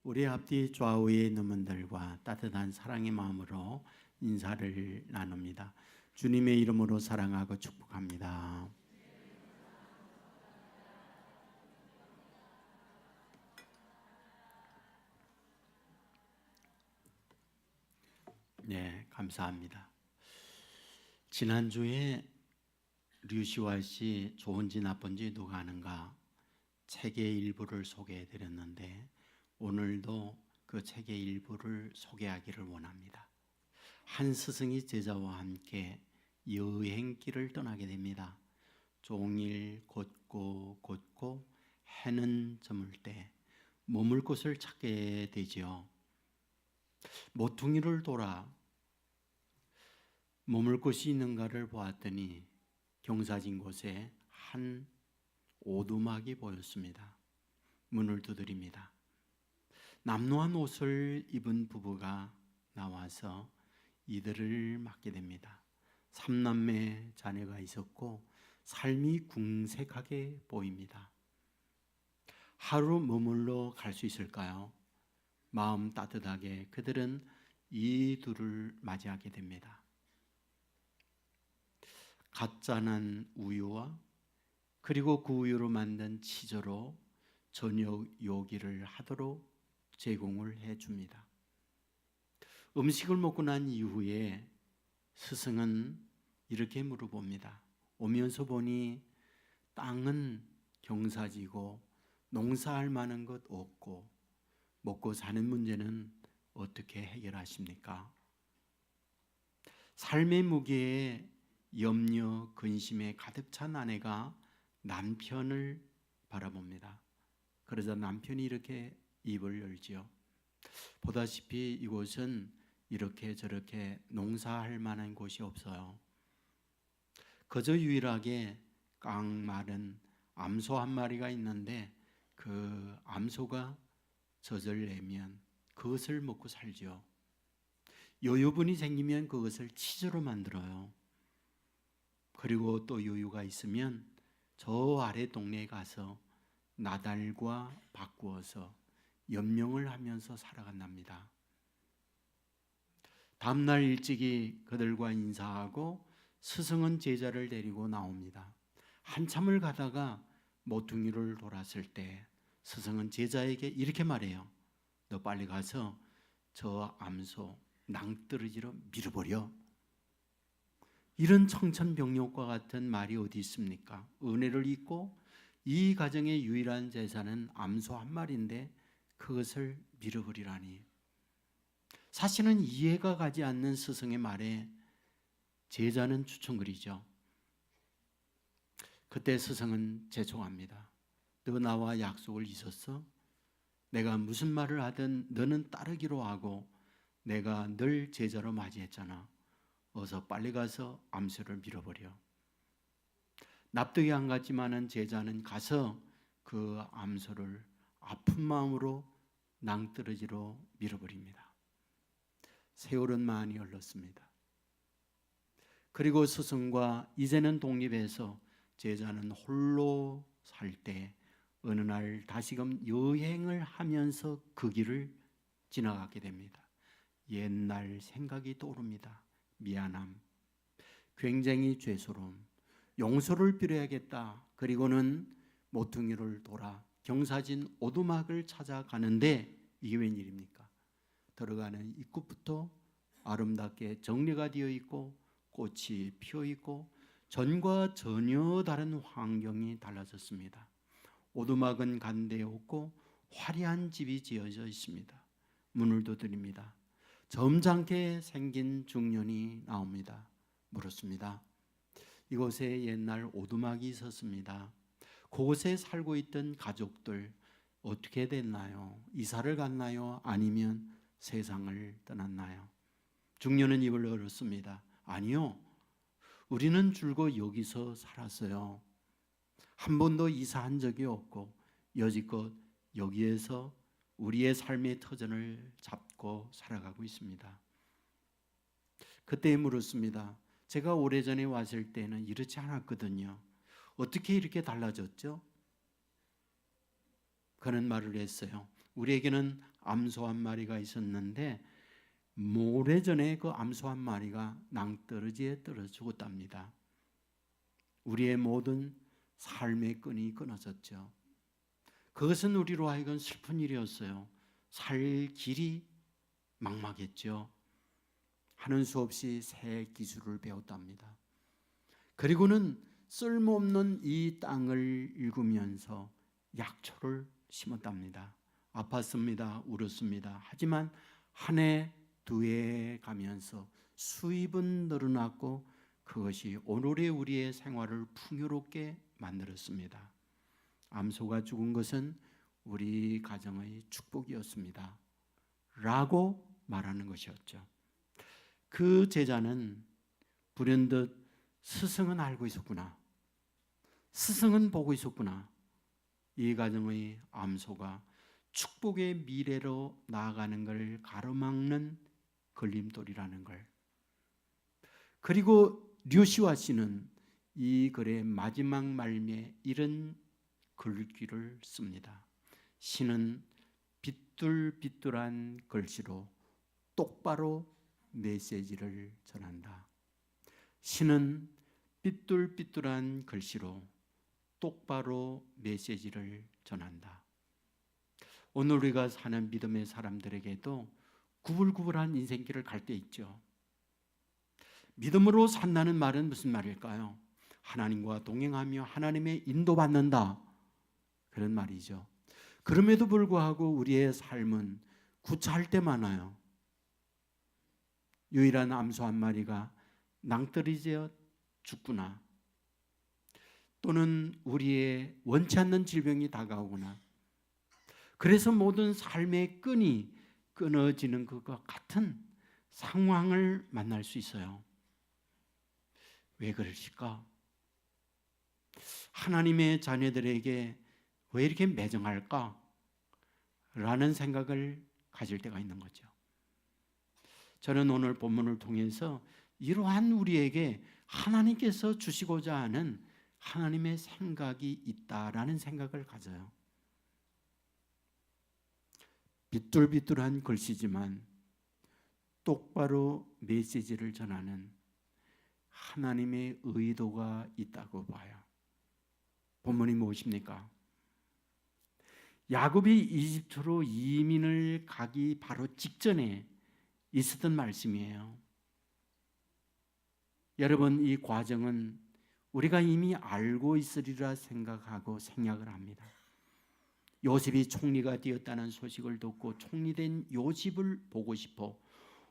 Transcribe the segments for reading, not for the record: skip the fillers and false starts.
우리 앞뒤 좌우에 있는 분들과 따뜻한 사랑의 마음으로 인사를 나눕니다. 주님의 이름으로 사랑하고 축복합니다. 네, 감사합니다. 지난주에 류시화 씨 좋은지 나쁜지 누가 아는가 책의 일부를 소개해 드렸는데 오늘도 그 책의 일부를 소개하기를 원합니다. 한 스승이 제자와 함께 여행길을 떠나게 됩니다. 종일 걷고 해는 저물 때 머물 곳을 찾게 되지요. 모퉁이를 돌아 머물 곳이 있는가를 보았더니 경사진 곳에 한 오두막이 보였습니다. 문을 두드립니다. 남루한 옷을 입은 부부가 나와서 이들을 맞게 됩니다. 3남매 자녀가 있었고 삶이 궁색하게 보입니다. 하루 머물러 갈 수 있을까요? 마음 따뜻하게 그들은 이 둘을 맞이하게 됩니다. 갓 짜난 우유와 그리고 그 우유로 만든 치즈로 저녁 요기를 하도록 제공을 해줍니다. 음식을 먹고 난 이후에 스승은 이렇게 물어봅니다. 오면서 보니 땅은 경사지고 농사할 만한 것 없고 먹고 사는 문제는 어떻게 해결하십니까? 삶의 무게에 염려, 근심에 가득 찬 아내가 남편을 바라봅니다. 그러자 남편이 이렇게 입을 열지요. 보다시피 이곳은 이렇게 저렇게 농사할 만한 곳이 없어요. 그저 유일하게 깡마른 암소 한 마리가 있는데 그 암소가 젖을 내면 그것을 먹고 살지요. 여유분이 생기면 그것을 치즈로 만들어요. 그리고 또 여유가 있으면 저 아래 동네에 가서 나달과 바꾸어서 연명을 하면서 살아간답니다. 다음날 일찍이 그들과 인사하고 스승은 제자를 데리고 나옵니다. 한참을 가다가 모퉁이를 돌았을 때 스승은 제자에게 이렇게 말해요. 너 빨리 가서 저 암소 낭떠러지로 밀어버려. 이런 청천벽력과 같은 말이 어디 있습니까? 은혜를 잊고 이 가정의 유일한 재산은 암소 한 마리인데 그것을 밀어버리라니. 사실은 이해가 가지 않는 스승의 말에 제자는 추천거리죠. 그때 스승은 재촉합니다. 너 나와 약속을 잊었어? 내가 무슨 말을 하든 너는 따르기로 하고 내가 널 제자로 맞이했잖아. 어서 빨리 가서 암소를 밀어버려. 납득이 안 갔지만은 제자는 가서 그 암소를 아픈 마음으로 낭떠러지로 밀어버립니다. 세월은 많이 흘렀습니다. 그리고 스승과 이제는 독립해서 제자는 홀로 살 때 어느 날 다시금 여행을 하면서 그 길을 지나가게 됩니다. 옛날 생각이 떠오릅니다. 미안함, 굉장히 죄스러움, 용서를 빌어야겠다. 그리고는 모퉁이를 돌아 경사진 오두막을 찾아가는데 이게 웬일입니까? 들어가는 입구부터 아름답게 정리가 되어 있고 꽃이 피어 있고 전과 전혀 다른 환경이 달라졌습니다. 오두막은 간데 없고 화려한 집이 지어져 있습니다. 문을 두드립니다. 점잖게 생긴 중년이 나옵니다. 물었습니다. 이곳에 옛날 오두막이 있었습니다. 그곳에 살고 있던 가족들 어떻게 됐나요? 이사를 갔나요? 아니면 세상을 떠났나요? 중년은 입을 열었습니다. 아니요. 우리는 줄곧 여기서 살았어요. 한 번도 이사한 적이 없고 여지껏 여기에서 우리의 삶의 터전을 잡고 살아가고 있습니다. 그때 물었습니다. 제가 오래전에 왔을 때는 이렇지 않았거든요. 어떻게 이렇게 달라졌죠? 그는 말을 했어요. 우리에게는 암소 한 마리가 있었는데 모래전에 그 암소 한 마리가 낭떠러지에 떨어져 죽었답니다. 우리의 모든 삶의 끈이 끊어졌죠. 그것은 우리로 하여금 슬픈 일이었어요. 살 길이 막막했죠. 하는 수 없이 새 기술을 배웠답니다. 그리고는 쓸모없는 이 땅을 읽으면서 약초를 심었답니다. 아팠습니다. 울었습니다. 하지만 한 해, 두 해 가면서 수입은 늘어났고 그것이 오늘의 우리의 생활을 풍요롭게 만들었습니다. 암소가 죽은 것은 우리 가정의 축복이었습니다. 라고 말하는 것이었죠. 그 제자는 불현듯 스승은 알고 있었구나. 스승은 보고 있었구나. 이 가정의 암소가 축복의 미래로 나아가는 걸 가로막는 걸림돌이라는 걸. 그리고 류시와 씨는 이 글의 마지막 말미에 이런 글귀를 씁니다. 시는 빗둘빗둘한 글씨로 똑바로 메시지를 전한다. 시는 삐뚤삐뚤한 글씨로 똑바로 메시지를 전한다. 오늘 우리가 사는 믿음의 사람들에게도 구불구불한 인생길을 갈 때 있죠. 믿음으로 산다는 말은 무슨 말일까요? 하나님과 동행하며 하나님의 인도받는다. 그런 말이죠. 그럼에도 불구하고 우리의 삶은 구차할 때 많아요. 유일한 암소 한 마리가 낭떠러지에 죽구나. 또는 우리의 원치 않는 질병이 다가오거나. 그래서 모든 삶의 끈이 끊어지는 것과 같은 상황을 만날 수 있어요. 왜 그러실까? 하나님의 자녀들에게 왜 이렇게 매정할까? 라는 생각을 가질 때가 있는 거죠. 저는 오늘 본문을 통해서 이러한 우리에게 하나님께서 주시고자 하는 하나님의 생각이 있다라는 생각을 가져요. 빗뚤빗뚤한 글씨지만 똑바로 메시지를 전하는 하나님의 의도가 있다고 봐요. 본문이 무엇입니까? 야곱이 이집트로 이민을 가기 바로 직전에 있었던 말씀이에요. 여러분, 이 과정은 우리가 이미 알고 있으리라 생각하고 생략을 합니다. 요셉이 총리가 되었다는 소식을 듣고 총리된 요셉을 보고 싶어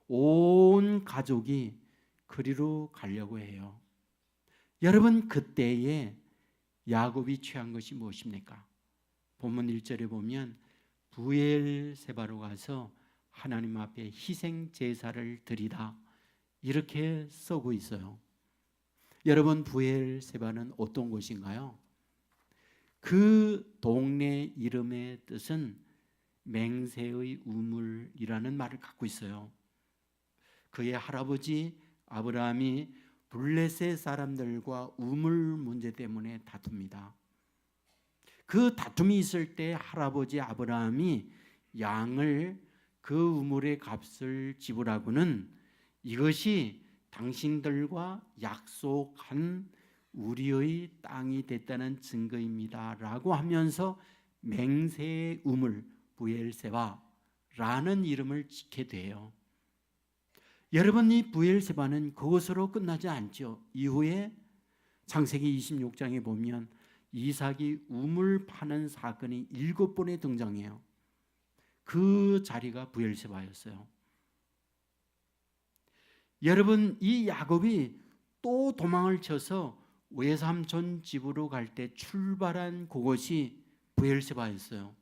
온 가족이 그리로 가려고 해요. 여러분, 그때에 야곱이 취한 것이 무엇입니까? 본문 1절에 보면 부엘세바로 가서 하나님 앞에 희생 제사를 드리다 이렇게 쓰고 있어요. 여러분, 부엘세바는 어떤 곳인가요? 그 동네 이름의 뜻은 맹세의 우물이라는 말을 갖고 있어요. 그의 할아버지 아브라함이 블레셋 사람들과 우물 문제 때문에 다툽니다. 그 다툼이 있을 때 할아버지 아브라함이 양을 그 우물의 값을 지불하고는 이것이 당신들과 약속한 우리의 땅이 됐다는 증거입니다 라고 하면서 맹세의 우물 부엘세바라는 이름을 짓게 돼요. 여러분, 이 부엘세바는 그것으로 끝나지 않죠. 이후에 창세기 26장에 보면 이삭이 우물 파는 사건이 7번에 등장해요. 그 자리가 부엘세바였어요. 여러분, 이 야곱이 또 도망을 쳐서 외삼촌 집으로 갈 때 출발한 그곳이 부엘세바였어요.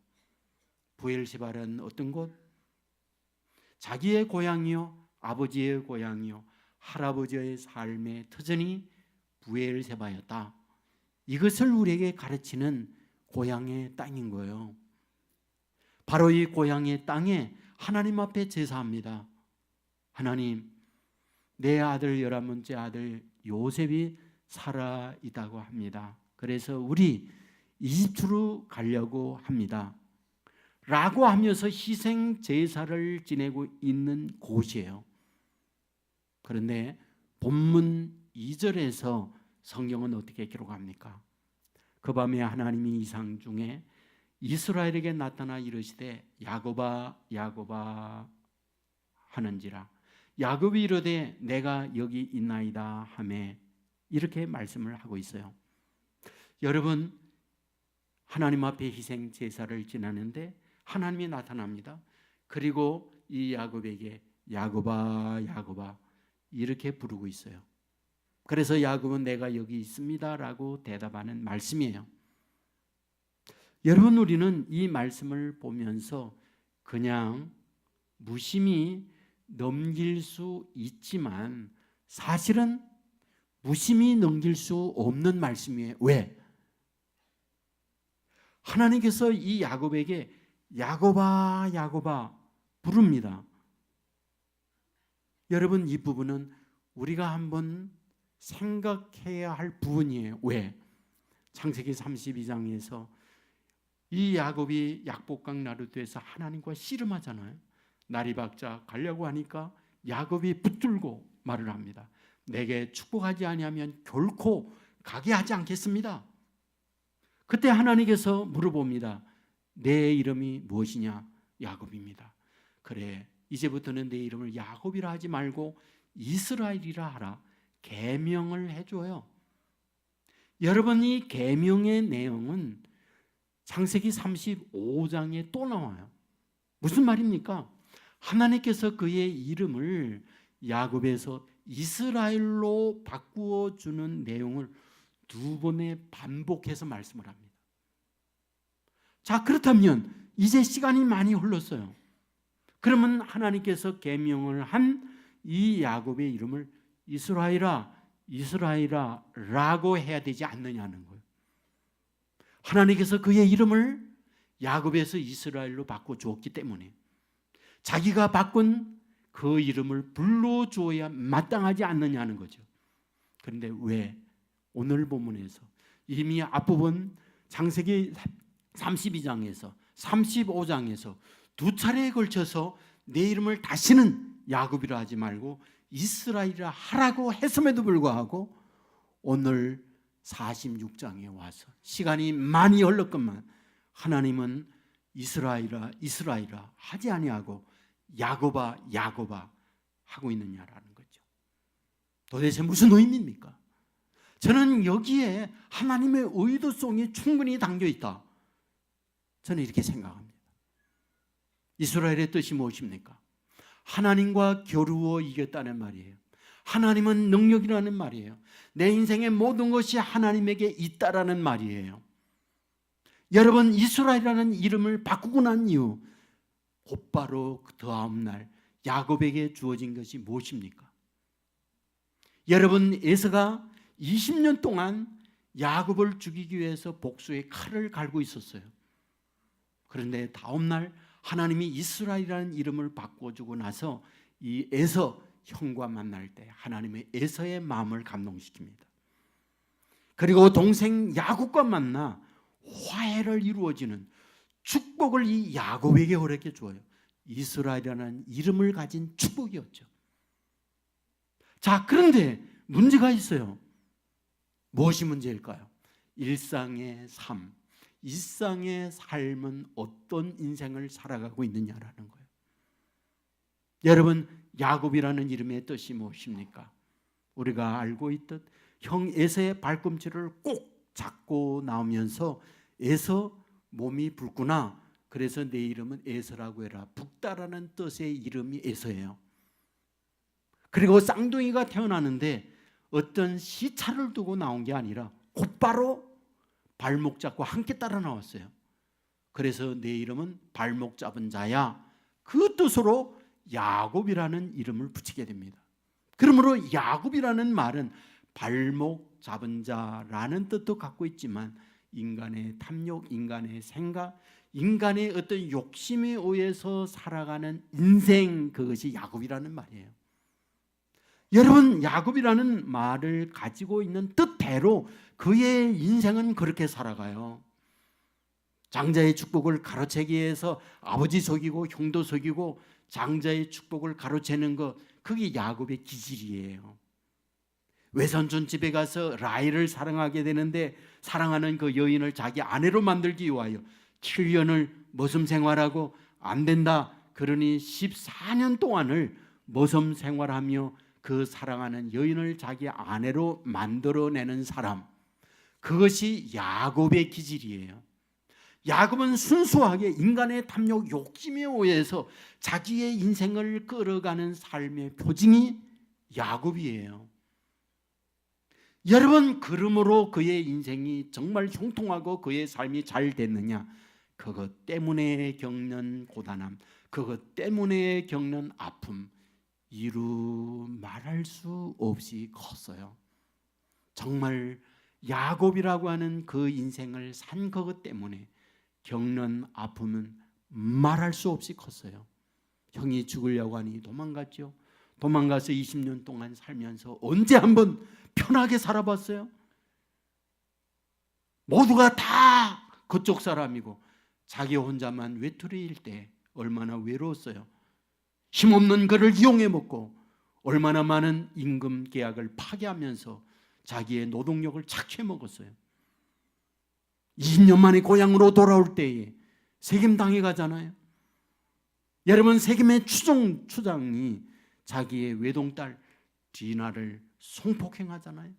부엘세바는 어떤 곳? 자기의 고향이요, 아버지의 고향이요, 할아버지의 삶의 터전이 부엘세바였다. 이것을 우리에게 가르치는 고향의 땅인 거예요. 바로 이 고향의 땅에 하나님 앞에 제사합니다. 하나님, 내 아들 11번째 아들 요셉이 살아있다고 합니다. 그래서 우리 이집트로 가려고 합니다 라고 하면서 희생 제사를 지내고 있는 곳이에요. 그런데 본문 2절에서 성경은 어떻게 기록합니까? 그 밤에 하나님이 이상 중에 이스라엘에게 나타나 이르시되 야곱아 야곱아 하는지라. 야곱이 이르되 내가 여기 있나이다 하매 이렇게 말씀을 하고 있어요. 여러분, 하나님 앞에 희생 제사를 지내는데 하나님이 나타납니다. 그리고 이 야곱에게 야곱아 야곱아 이렇게 부르고 있어요. 그래서 야곱은 내가 여기 있습니다 라고 대답하는 말씀이에요. 여러분, 우리는 이 말씀을 보면서 그냥 무심히 넘길 수 있지만 사실은 무심히 넘길 수 없는 말씀이에요. 왜? 하나님께서 이 야곱에게 야곱아 야곱아 부릅니다. 여러분, 이 부분은 우리가 한번 생각해야 할 부분이에요. 왜? 창세기 32장에서 이 야곱이 약복강 나루트에서 하나님과 씨름하잖아요. 날이 밝자 가려고 하니까 야곱이 붙들고 말을 합니다. 내게 축복하지 아니하면 결코 가게 하지 않겠습니다. 그때 하나님께서 물어봅니다. 내 이름이 무엇이냐? 야곱입니다. 그래, 이제부터는 내 이름을 야곱이라 하지 말고 이스라엘이라 하라. 계명을 해줘요. 여러분, 이 계명의 내용은 창세기 35장에 또 나와요. 무슨 말입니까? 하나님께서 그의 이름을 야곱에서 이스라엘로 바꾸어 주는 내용을 두 번에 반복해서 말씀을 합니다. 자, 그렇다면 이제 시간이 많이 흘렀어요. 그러면 하나님께서 계명을 한 이 야곱의 이름을 이스라엘아 이스라엘아 라고 해야 되지 않느냐는 거예요. 하나님께서 그의 이름을 야곱에서 이스라엘로 바꿔주었기 때문에 자기가 바꾼 그 이름을 불러주어야 마땅하지 않느냐는 거죠. 그런데 왜 오늘 본문에서 이미 앞부분 창세기 32장에서 35장에서 두 차례에 걸쳐서 내 이름을 다시는 야곱이라 하지 말고 이스라엘이라 하라고 했음에도 불구하고 오늘 46장에 와서 시간이 많이 흘렀건만 하나님은 이스라엘아 이스라엘아 하지 아니하고 야곱아 야곱아 하고 있느냐라는 거죠. 도대체 무슨 의미입니까? 저는 여기에 하나님의 의도성이 충분히 담겨 있다, 저는 이렇게 생각합니다. 이스라엘의 뜻이 무엇입니까? 하나님과 겨루어 이겼다는 말이에요. 하나님은 능력이라는 말이에요. 내 인생의 모든 것이 하나님에게 있다라는 말이에요. 여러분, 이스라엘이라는 이름을 바꾸고 난 이후 곧바로 그 다음 날 야곱에게 주어진 것이 무엇입니까? 여러분, 에서가 20년 동안 야곱을 죽이기 위해서 복수의 칼을 갈고 있었어요. 그런데 다음 날 하나님이 이스라엘이라는 이름을 바꿔주고 나서 이 에서 형과 만날 때 하나님의 에서의 마음을 감동시킵니다. 그리고 동생 야곱과 만나 화해를 이루어지는 축복을 이 야곱에게 허락해 주어요. 이스라엘이라는 이름을 가진 축복이었죠. 자, 그런데 문제가 있어요. 무엇이 문제일까요? 일상의 삶, 일상의 삶은 어떤 인생을 살아가고 있느냐라는 거예요. 여러분, 야곱이라는 이름의 뜻이 무엇입니까? 우리가 알고 있듯 형 에서의 발꿈치를 꼭 잡고 나오면서 에서 몸이 붉구나, 그래서 내 이름은 에서라고 해라. 붉다라는 뜻의 이름이 에서예요. 그리고 쌍둥이가 태어나는데 어떤 시차를 두고 나온 게 아니라 곧바로 발목 잡고 함께 따라 나왔어요. 그래서 내 이름은 발목 잡은 자야, 그 뜻으로 야곱이라는 이름을 붙이게 됩니다. 그러므로 야곱이라는 말은 발목 잡은 자라는 뜻도 갖고 있지만 인간의 탐욕, 인간의 생각, 인간의 어떤 욕심에 의해서 살아가는 인생, 그것이 야곱이라는 말이에요. 여러분, 야곱이라는 말을 가지고 있는 뜻대로 그의 인생은 그렇게 살아가요. 장자의 축복을 가로채기 위해서 아버지 속이고 형도 속이고 장자의 축복을 가로채는 것, 그게 야곱의 기질이에요. 외삼촌 집에 가서 라헬을 사랑하게 되는데 사랑하는 그 여인을 자기 아내로 만들기 위하여 7년을 모섬 생활하고 안 된다 그러니 14년 동안을 모섬 생활하며 그 사랑하는 여인을 자기 아내로 만들어내는 사람, 그것이 야곱의 기질이에요. 야곱은 순수하게 인간의 탐욕, 욕심에 의해서 자기의 인생을 끌어가는 삶의 표징이 야곱이에요. 여러분, 그러므로 그의 인생이 정말 형통하고 그의 삶이 잘 됐느냐? 그것 때문에 겪는 고단함, 그것 때문에 겪는 아픔, 이루 말할 수 없이 컸어요. 정말 야곱이라고 하는 그 인생을 산 그것 때문에 겪는 아픔은 말할 수 없이 컸어요. 형이 죽으려고 하니 도망갔죠. 도망가서 20년 동안 살면서 언제 한번 편하게 살아봤어요? 모두가 다 그쪽 사람이고 자기 혼자만 외톨이일 때 얼마나 외로웠어요. 힘없는 그를 이용해 먹고 얼마나 많은 임금 계약을 파기하면서 자기의 노동력을 착취해 먹었어요. 20년 만에 고향으로 돌아올 때에 세겜당해 가잖아요. 여러분, 세겜의 추장이 자기의 외동딸 디나를 성폭행하잖아요.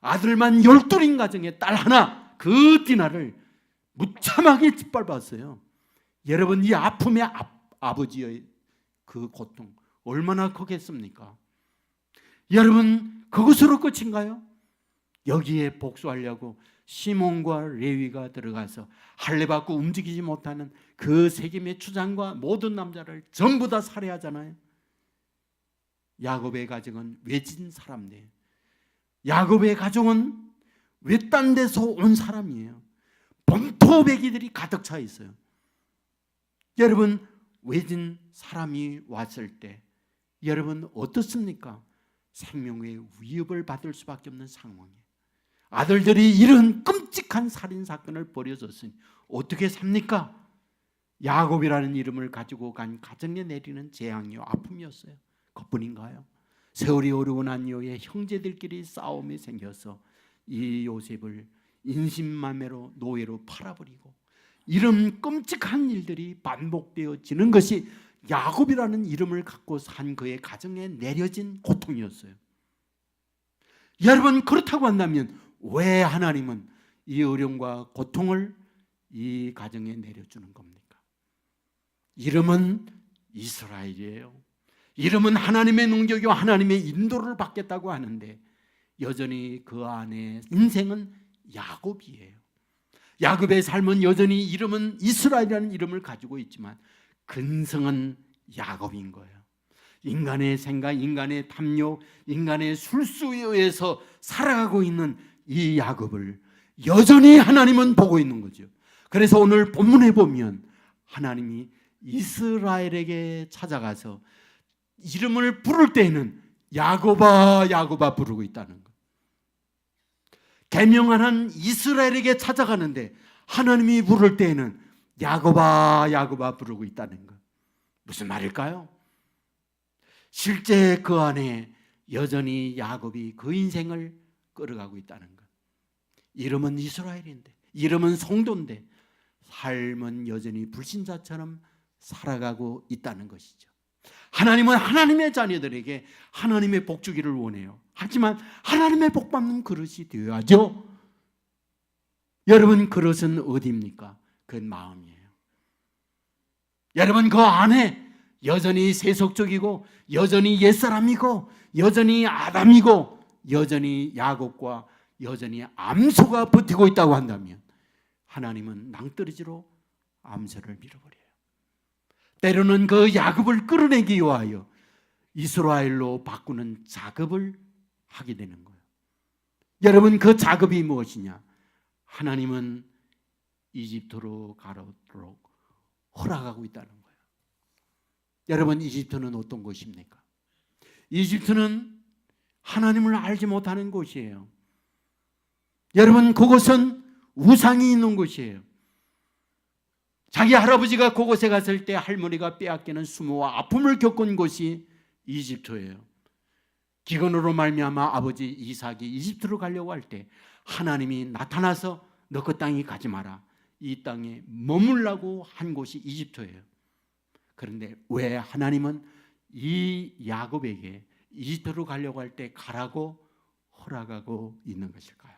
아들만 12인 가정에 딸 하나, 그 디나를 무참하게 짓밟았어요. 여러분, 이 아픔의 아버지의 그 고통 얼마나 크겠습니까? 여러분, 그것으로 끝인가요? 여기에 복수하려고 시몬과 레위가 들어가서 할례받고 움직이지 못하는 그 세겜의 추장과 모든 남자를 전부 다 살해하잖아요. 야곱의 가정은 외진 사람들, 야곱의 가정은 외딴 데서 온 사람이에요. 본토배기들이 가득 차 있어요. 여러분, 외진 사람이 왔을 때 여러분 어떻습니까? 생명의 위협을 받을 수밖에 없는 상황이에요. 아들들이 이런 끔찍한 살인사건을 벌여줬으니 어떻게 삽니까? 야곱이라는 이름을 가지고 간 가정에 내리는 재앙이요, 아픔이었어요. 그뿐인가요? 세월이 오르고 난 이후에 형제들끼리 싸움이 생겨서 이 요셉을 인신매매로 노예로 팔아버리고 이런 끔찍한 일들이 반복되어지는 것이 야곱이라는 이름을 갖고 산 그의 가정에 내려진 고통이었어요. 여러분, 그렇다고 한다면 왜 하나님은 이 어려움과 고통을 이 가정에 내려주는 겁니까? 이름은 이스라엘이에요. 이름은 하나님의 능력이와 하나님의 인도를 받겠다고 하는데 여전히 그 안에 인생은 야곱이에요. 야곱의 삶은 여전히 이름은 이스라엘이라는 이름을 가지고 있지만 근성은 야곱인 거예요. 인간의 생각, 인간의 탐욕, 인간의 술수에 의해서 살아가고 있는 이 야곱을 여전히 하나님은 보고 있는 거죠. 그래서 오늘 본문에 보면 하나님이 이스라엘에게 찾아가서 이름을 부를 때에는 야곱아 야곱아 부르고 있다는 것. 계명하는 이스라엘에게 찾아가는데 하나님이 부를 때에는 야곱아 야곱아 부르고 있다는 것. 무슨 말일까요? 실제 그 안에 여전히 야곱이 그 인생을 끌어가고 있다는 것. 이름은 이스라엘인데, 이름은 성도인데 삶은 여전히 불신자처럼 살아가고 있다는 것이죠. 하나님은 하나님의 자녀들에게 하나님의 복 주기를 원해요. 하지만 하나님의 복 받는 그릇이 되어야죠. 여러분, 그릇은 어디입니까? 그 마음이에요. 여러분, 그 안에 여전히 세속적이고 여전히 옛사람이고 여전히 아담이고 여전히 야곱과 여전히 암소가 버티고 있다고 한다면 하나님은 낭떠러지로 암소를 밀어버려요. 때로는 그 야곱을 끌어내기 위하여 이스라엘로 바꾸는 작업을 하게 되는 거예요. 여러분, 그 작업이 무엇이냐? 하나님은 이집트로 가도록 허락하고 있다는 거예요. 여러분, 이집트는 어떤 곳입니까? 이집트는 하나님을 알지 못하는 곳이에요. 여러분, 그곳은 우상이 있는 곳이에요. 자기 할아버지가 그곳에 갔을 때 할머니가 빼앗기는 수모와 아픔을 겪은 곳이 이집트예요. 기근으로 말미암아 아버지 이삭이 이집트로 가려고 할 때 하나님이 나타나서 너 그 땅에 가지 마라, 이 땅에 머물라고 한 곳이 이집트예요. 그런데 왜 하나님은 이 야곱에게 이집트로 가려고 할 때 가라고 허락하고 있는 것일까요?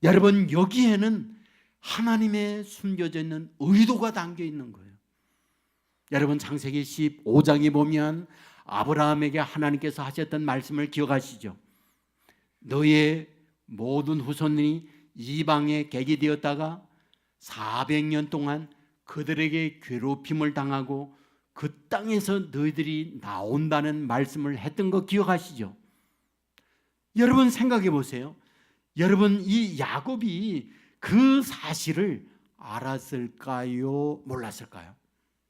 여러분, 여기에는 하나님의 숨겨져 있는 의도가 담겨 있는 거예요. 여러분, 창세기 15장에 보면 아브라함에게 하나님께서 하셨던 말씀을 기억하시죠? 너의 모든 후손이 이방에 객이 되었다가 400년 동안 그들에게 괴롭힘을 당하고 그 땅에서 너희들이 나온다는 말씀을 했던 거 기억하시죠? 여러분, 생각해 보세요. 여러분, 이 야곱이 그 사실을 알았을까요? 몰랐을까요?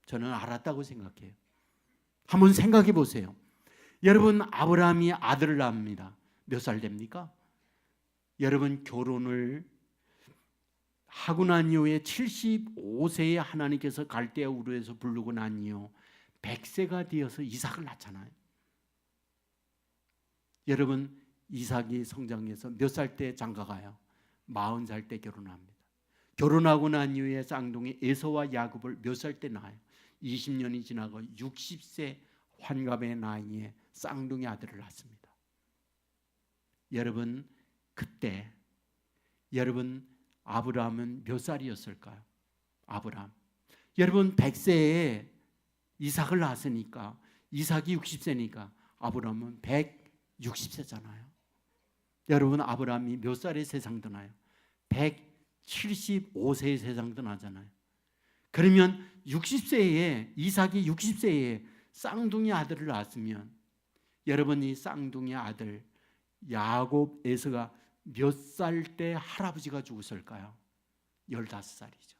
저는 알았다고 생각해요. 한번 생각해 보세요. 여러분, 아브라함이 아들을 낳습니다. 몇 살 됩니까? 여러분, 결혼을 하고 난 이후에 75세에 하나님께서 갈대아 우르에서 부르고 난 이후 100세가 되어서 이삭을 낳잖아요. 여러분, 이삭이 성장해서 몇 살 때 장가가요? 40살 때 결혼합니다. 결혼하고 난 이후에 쌍둥이 에서와 야곱을 몇 살 때 낳아요? 20년이 지나고 60세 환갑의 나이에 쌍둥이 아들을 낳습니다. 여러분, 그때 여러분 아브라함은 몇 살이었을까요? 아브라함, 여러분 100세에 이삭을 낳았으니까 이삭이 60세니까 아브라함은 160세잖아요. 여러분, 아브라함이 몇 살에 세상 떠나요? 175세에 세상 떠나잖아요. 그러면 60세에 이삭이 60세에 쌍둥이 아들을 낳았으면 여러분, 이 쌍둥이 아들 야곱 에서가 몇 살 때 할아버지가 죽었을까요? 15살이죠.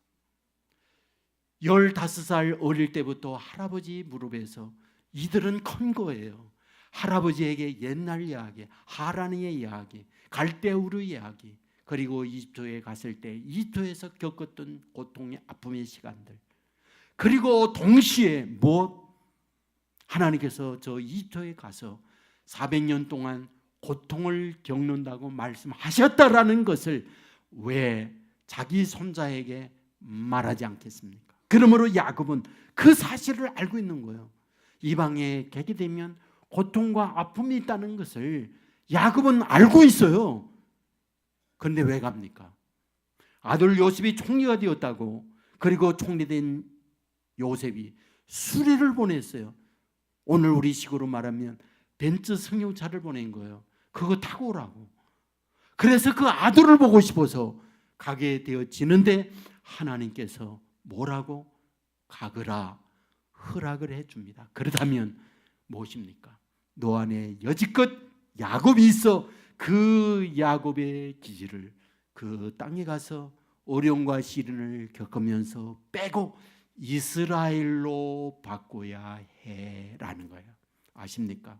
15살 어릴 때부터 할아버지 무릎에서 이들은 큰 거예요. 할아버지에게 옛날 이야기, 하란의 이야기, 갈대우르 이야기, 그리고 이집트에 갔을 때 이집트에서 겪었던 고통의 아픔의 시간들, 그리고 동시에 하나님께서 저 이집트에 가서 400년 동안 고통을 겪는다고 말씀하셨다라는 것을 왜 자기 손자에게 말하지 않겠습니까? 그러므로 야곱은 그 사실을 알고 있는 거예요. 이방에 객이 되면 고통과 아픔이 있다는 것을 야곱은 알고 있어요. 그런데 왜 갑니까? 아들 요셉이 총리가 되었다고, 그리고 총리된 요셉이 수레를 보냈어요. 오늘 우리 식으로 말하면 벤츠 승용차를 보낸 거예요. 그거 타고 오라고. 그래서 그 아들을 보고 싶어서 가게 되어지는데 하나님께서 뭐라고? 가거라 허락을 해줍니다. 그렇다면 무엇입니까? 너 안에 여지껏 야곱이 있어 그 야곱의 기질을 그 땅에 가서 어려움과 시련을 겪으면서 빼고 이스라엘로 바꿔야 해라는 거예요. 아십니까?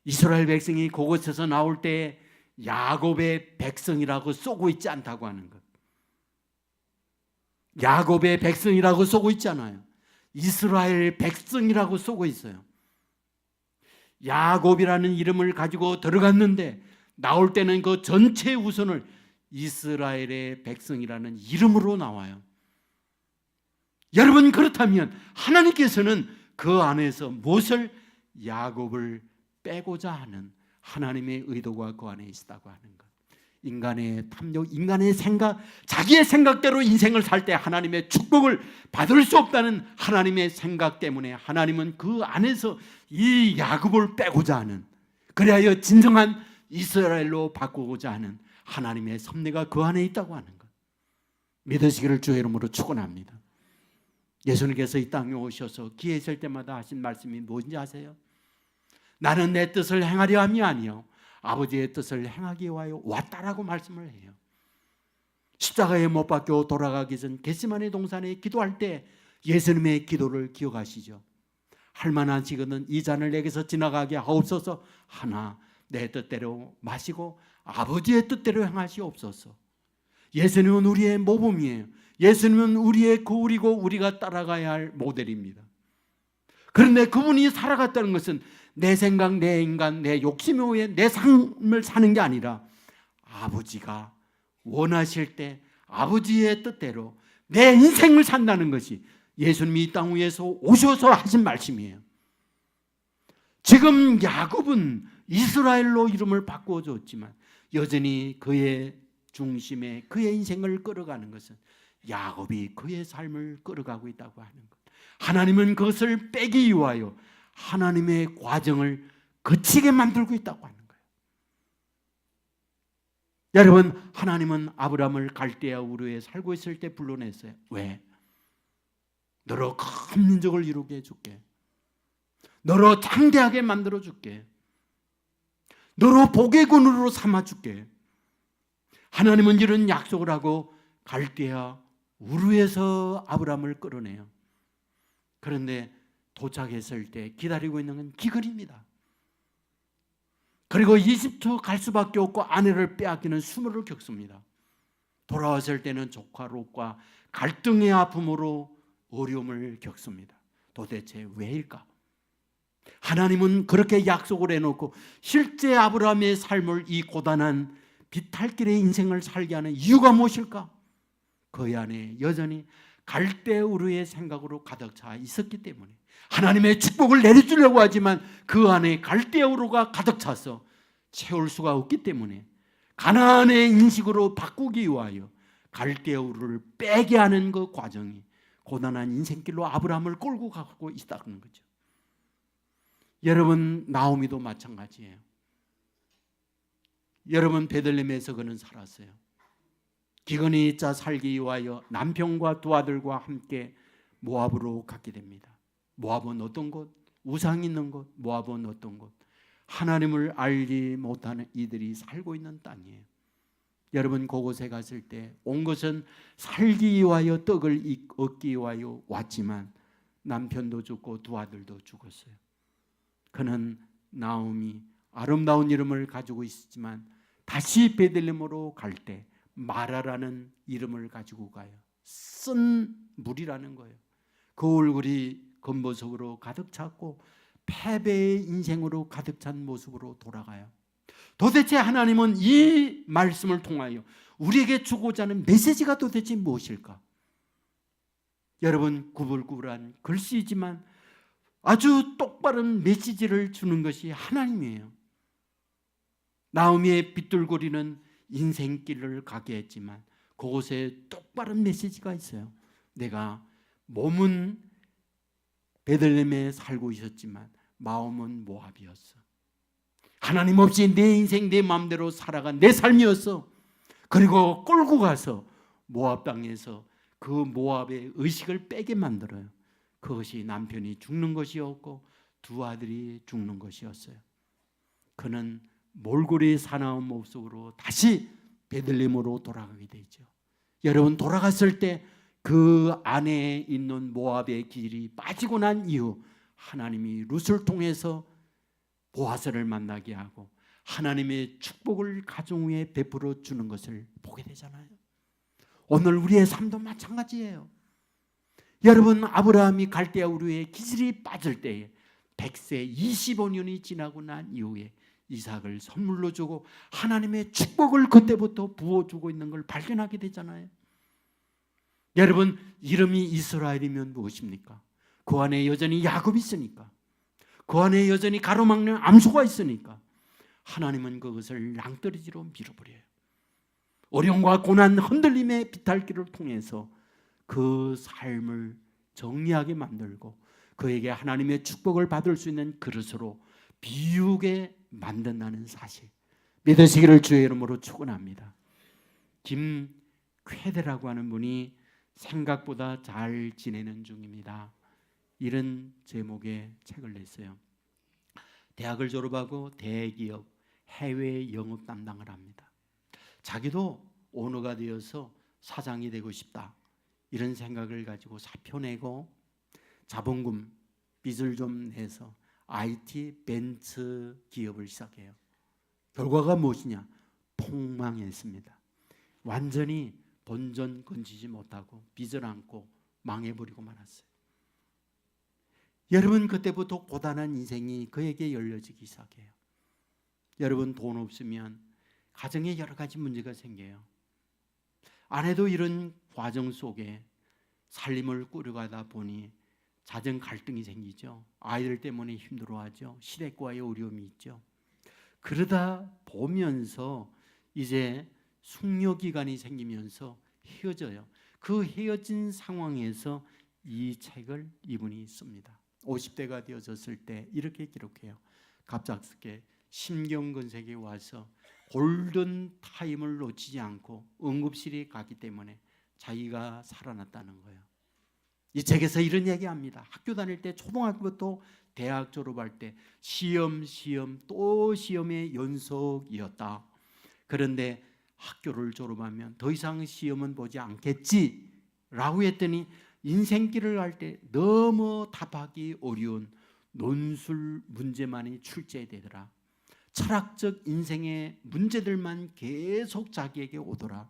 이스라엘 백성이 그곳에서 나올 때 야곱의 백성이라고 쏘고 있지 않다고 하는 것. 야곱의 백성이라고 쏘고 있잖아요. 이스라엘 백성이라고 쏘고 있어요. 야곱이라는 이름을 가지고 들어갔는데 나올 때는 그 전체 우선을 이스라엘의 백성이라는 이름으로 나와요. 여러분, 그렇다면 하나님께서는 그 안에서 무엇을? 야곱을 빼고자 하는 하나님의 의도가 그 안에 있다고 하는 것. 인간의 탐욕, 인간의 생각, 자기의 생각대로 인생을 살 때 하나님의 축복을 받을 수 없다는 하나님의 생각 때문에 하나님은 그 안에서 이 야곱을 빼고자 하는, 그리하여 진정한 이스라엘로 바꾸고자 하는 하나님의 섭리가 그 안에 있다고 하는 것. 믿으시기를 주의 이름으로 축원합니다. 예수님께서 이 땅에 오셔서 기회있을 때마다 하신 말씀이 뭔지 아세요? 나는 내 뜻을 행하려 함이 아니요 아버지의 뜻을 행하기 위하여 왔다라고 말씀을 해요. 십자가에 못 박혀 돌아가기 전 겟세마네 동산에 기도할 때 예수님의 기도를 기억하시죠? 할만하시거든 이 잔을 내게서 지나가게 하옵소서. 하나 내 뜻대로 마시고 아버지의 뜻대로 행하시옵소서. 예수님은 우리의 모범이에요. 예수님은 우리의 거울이고 우리가 따라가야 할 모델입니다. 그런데 그분이 살아갔다는 것은 내 생각, 내 인간, 내 욕심 외에 내 삶을 사는 게 아니라 아버지가 원하실 때 아버지의 뜻대로 내 인생을 산다는 것이 예수님이 이 땅 위에서 오셔서 하신 말씀이에요. 지금 야곱은 이스라엘로 이름을 바꿔줬지만 여전히 그의 중심에 그의 인생을 끌어가는 것은 야곱이 그의 삶을 끌어가고 있다고 하는 것. 하나님은 그것을 빼기 위하여 하나님의 과정을 거치게 만들고 있다고 하는 거예요. 여러분, 하나님은 아브라함을 갈대아 우르에 살고 있을 때 불러냈어요. 왜? 너로 큰 민족을 이루게 해줄게. 너로 장대하게 만들어줄게. 너로 복의 근원으로 삼아줄게. 하나님은 이런 약속을 하고 갈대아 우르에서 아브라함을 끌어내요. 그런데 도착했을 때 기다리고 있는 건 기근입니다. 그리고 이집트 갈 수밖에 없고 아내를 빼앗기는 수모를 겪습니다. 돌아왔을 때는 조카 롯과 갈등의 아픔으로 어려움을 겪습니다. 도대체 왜일까? 하나님은 그렇게 약속을 해놓고 실제 아브라함의 삶을 이 고단한 비탈길의 인생을 살게 하는 이유가 무엇일까? 그 안에 여전히 갈대우르의 생각으로 가득 차 있었기 때문에 하나님의 축복을 내려주려고 하지만 그 안에 갈대우르가 가득 차서 채울 수가 없기 때문에 가나안의 인식으로 바꾸기 위하여 갈대우르를 빼게 하는 그 과정이 고단한 인생길로 아브라함을 끌고 가고 있다는 거죠. 여러분, 나오미도 마찬가지예요. 여러분, 베들레헴에서 그는 살았어요. 기근이 있자 살기 위하여 남편과 두 아들과 함께 모압으로 갔게 됩니다. 모압은 어떤 곳? 우상 있는 곳. 모압은 어떤 곳? 하나님을 알지 못하는 이들이 살고 있는 땅이에요. 여러분, 그곳에 갔을 때 온 것은 살기 위하여 떡을 얻기 위하여 왔지만 남편도 죽고 두 아들도 죽었어요. 그는 나오미, 아름다운 이름을 가지고 있었지만 다시 베들레헴으로 갈 때 마라라는 이름을 가지고 가요. 쓴 물이라는 거예요. 그 얼굴이 겉모습으로 가득 찼고 패배의 인생으로 가득 찬 모습으로 돌아가요. 도대체 하나님은 이 말씀을 통하여 우리에게 주고자 하는 메시지가 도대체 무엇일까? 여러분, 구불구불한 글씨지만 아주 똑바른 메시지를 주는 것이 하나님이에요. 나오미의 빗줄거리는 인생길을 가게 했지만 그곳에 똑바른 메시지가 있어요. 내가 몸은 베들레헴에 살고 있었지만 마음은 모압이었어. 하나님 없이 내 인생 내 마음대로 살아간 내 삶이었어. 그리고 끌고 가서 모압 땅에서 그 모압의 의식을 빼게 만들어요. 그것이 남편이 죽는 것이었고 두 아들이 죽는 것이었어요. 그는 몰골이 사나운 모습으로 다시 베들레헴으로 돌아가게 되죠. 여러분, 돌아갔을 때 그 안에 있는 모압의 길이 빠지고 난 이후 하나님이 룻을 통해서 보아스를 만나게 하고 하나님의 축복을 가정 위에 베풀어 주는 것을 보게 되잖아요. 오늘 우리의 삶도 마찬가지예요. 여러분, 아브라함이 갈대아 우르에 기질이 빠질 때에 100세 25년이 지나고 난 이후에 이삭을 선물로 주고 하나님의 축복을 그때부터 부어주고 있는 걸 발견하게 되잖아요. 여러분, 이름이 이스라엘이면 무엇입니까? 그 안에 여전히 야곱이 있으니까, 그 안에 여전히 가로막는 암소가 있으니까 하나님은 그것을 낭떠러지로 밀어버려요. 어려움과 고난, 흔들림의 비탈길을 통해서 그 삶을 정리하게 만들고 그에게 하나님의 축복을 받을 수 있는 그릇으로 비우게 만든다는 사실, 믿으시기를 주의 이름으로 축원합니다. 김쾌대라고 하는 분이 생각보다 잘 지내는 중입니다, 이런 제목의 책을 냈어요. 대학을 졸업하고 대기업 해외 영업 담당을 합니다. 자기도 오너가 되어서 사장이 되고 싶다, 이런 생각을 가지고 사표 내고 자본금 빚을 좀 내서 IT 벤처 기업을 시작해요. 결과가 무엇이냐? 폭망했습니다. 완전히 본전 건지지 못하고 빚을 안고 망해버리고 말았어요. 여러분, 그때부터 고단한 인생이 그에게 열려지기 시작해요. 여러분, 돈 없으면 가정에 여러 가지 문제가 생겨요. 아내도 이런 과정 속에 살림을 꾸려가다 보니 자정 갈등이 생기죠. 아이들 때문에 힘들어하죠. 시댁과의 어려움이 있죠. 그러다 보면서 이제 숙려기간이 생기면서 헤어져요. 그 헤어진 상황에서 이 책을 이분이 씁니다. 50대가 되어졌을 때 이렇게 기록해요. 갑작스럽게 심경근색이 와서 골든 타임을 놓치지 않고 응급실에 갔기 때문에 자기가 살아났다는 거예요. 이 책에서 이런 얘기합니다. 학교 다닐 때 초등학교부터 대학 졸업할 때 시험 또 시험의 연속이었다. 그런데 학교를 졸업하면 더 이상 시험은 보지 않겠지 라고 했더니 인생길을 갈 때 너무 답하기 어려운 논술 문제만이 출제되더라. 철학적 인생의 문제들만 계속 자기에게 오더라.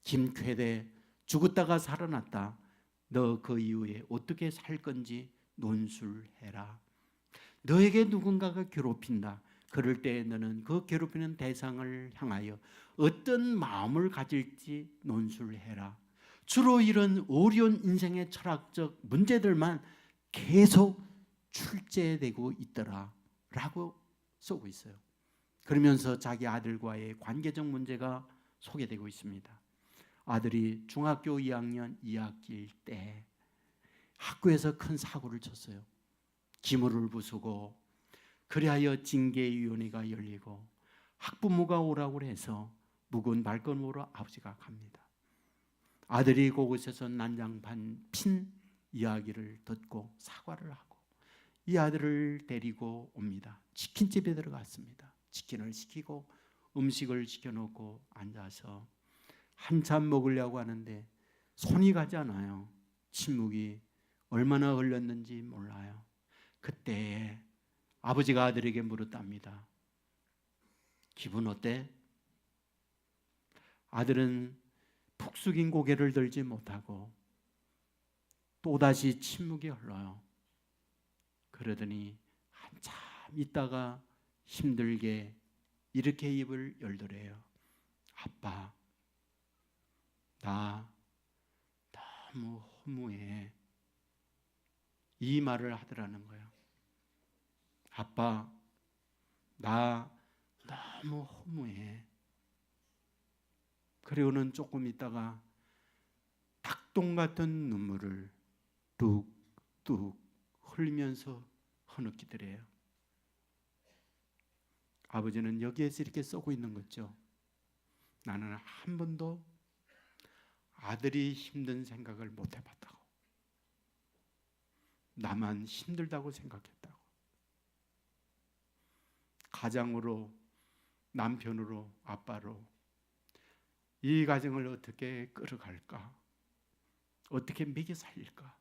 김쾌대 죽었다가 살아났다. 너 그 이후에 어떻게 살 건지 논술해라. 너에게 누군가가 괴롭힌다. 그럴 때 너는 그 괴롭히는 대상을 향하여 어떤 마음을 가질지 논술해라. 주로 이런 어려운 인생의 철학적 문제들만 계속 출제되고 있더라 라고 쓰고 있어요. 그러면서 자기 아들과의 관계적 문제가 소개되고 있습니다. 아들이 중학교 2학년 2학기일 때 학교에서 큰 사고를 쳤어요. 기물을 부수고, 그리하여 징계위원회가 열리고 학부모가 오라고 해서 묵은 발걸음으로 아버지가 갑니다. 아들이 그곳에서 난장판 이야기를 듣고 사과를 하고 이 아들을 데리고 옵니다. 치킨집에 들어갔습니다. 치킨을 시키고 음식을 시켜놓고 앉아서 한참 먹으려고 하는데 손이 가지 않아요. 침묵이 얼마나 흘렀는지 몰라요. 그때 아버지가 아들에게 물었답니다. 기분 어때? 아들은 푹 숙인 고개를 들지 못하고 또다시 침묵이 흘러요. 그러더니 한참 있다가 힘들게 이렇게 입을 열더래요. 아빠, 나 너무 허무해. 이 말을 하더라는 거예요. 아빠, 나 너무 허무해. 그리고는 조금 있다가 닭똥 같은 눈물을 뚝뚝 흘리면서 흐느끼더래요. 아버지는 여기에서 이렇게 쓰고 있는 거죠. 나는 한 번도 아들이 힘든 생각을 못 해봤다고. 나만 힘들다고 생각했다고. 가장으로, 남편으로, 아빠로 이 가정을 어떻게 끌어갈까? 어떻게 먹여 살릴까?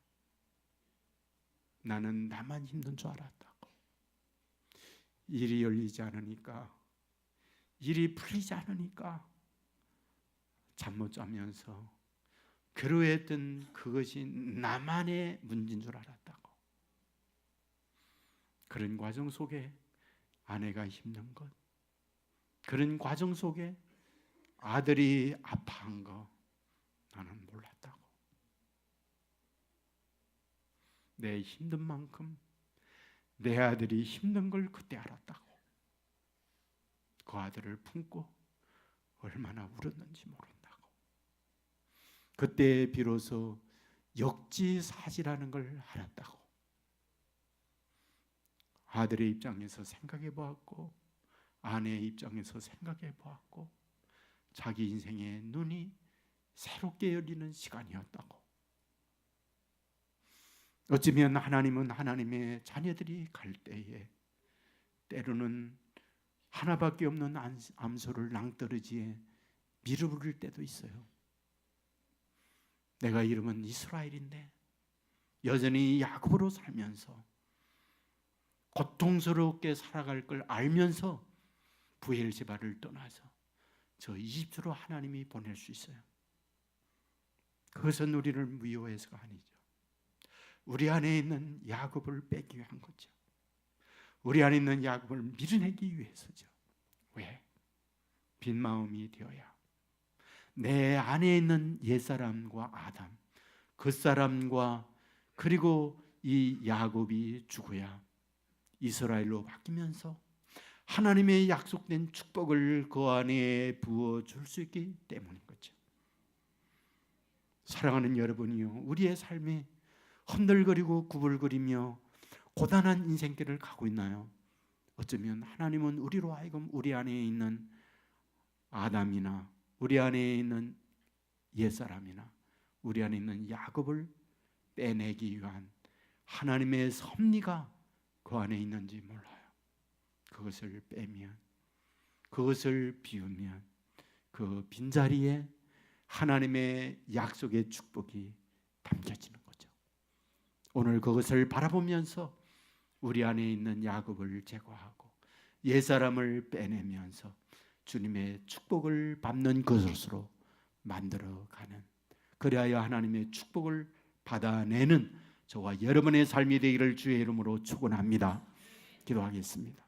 나는 나만 힘든 줄 알았다고. 일이 열리지 않으니까, 일이 풀리지 않으니까 잠 못 자면서 괴로워했던 그것이 나만의 문제인 줄 알았다고. 그런 과정 속에 아내가 힘든 것, 그런 과정 속에 아들이 아파한 거 나는 몰랐다고. 내 힘든 만큼 내 아들이 힘든 걸 그때 알았다고. 그 아들을 품고 얼마나 울었는지 모른다고. 그때 비로소 역지사지라는 걸 알았다고. 아들의 입장에서 생각해 보았고 아내의 입장에서 생각해 보았고 자기 인생의 눈이 새롭게 열리는 시간이었다고. 어쩌면 하나님은 하나님의 자녀들이 갈 때에 때로는 하나밖에 없는 암소를 낭떠러지에 밀어버릴 때도 있어요. 내가 이름은 이스라엘인데 여전히 야곱으로 살면서 고통스럽게 살아갈 걸 알면서 부엘세바를 떠나서 저 이집트로 하나님이 보낼 수 있어요. 그것은 우리를 미워해서가 아니죠. 우리 안에 있는 야곱을 빼기 위한 거죠. 우리 안에 있는 야곱을 밀어내기 위해서죠. 왜? 빈 마음이 되어야 내 안에 있는 옛사람과 아담, 그 사람과 그리고 이 야곱이 죽어야 이스라엘로 바뀌면서 하나님의 약속된 축복을 그 안에 부어줄 수 있기 때문인 거죠. 사랑하는 여러분이요, 우리의 삶에 흔들거리고 구불거리며 고단한 인생길을 가고 있나요? 어쩌면 하나님은 우리로 하여금 우리 안에 있는 아담이나 우리 안에 있는 옛사람이나 우리 안에 있는 야곱을 빼내기 위한 하나님의 섭리가 그 안에 있는지 몰라요. 그것을 빼면, 그것을 비우면 그 빈자리에 하나님의 약속의 축복이 담겨지는 거죠. 오늘 그것을 바라보면서 우리 안에 있는 야곱을 제거하고 옛사람을 빼내면서 주님의 축복을 밟는 것으로 만들어가는, 그리하여 하나님의 축복을 받아내는 저와 여러분의 삶이 되기를 주의 이름으로 축원합니다. 기도하겠습니다.